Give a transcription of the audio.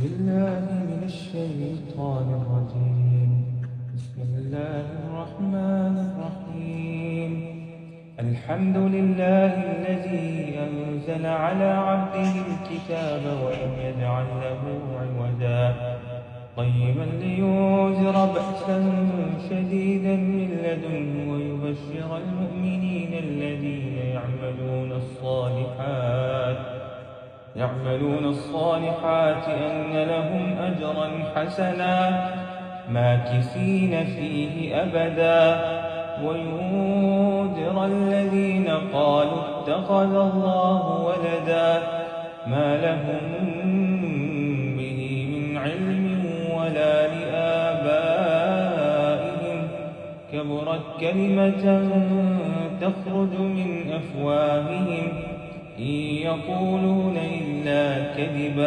بالله من الشيطان الرجيم. بسم الله الرحمن الرحيم. الحمد لله الذي أنزل على عبده الكتاب ولم يجعل له عوجا قيما لينذر بأسا شديدا من لدنه ويبشر المؤمنين الذين يعملون الصالحات أن لهم أجرا حسنا ماكثين فيه أبدا وينذر الذين قالوا اتخذ الله ولدا ما لهم به من علم ولا لآبائهم كبرت كلمة تخرج من أفواههم إن يقولون إلا كذبا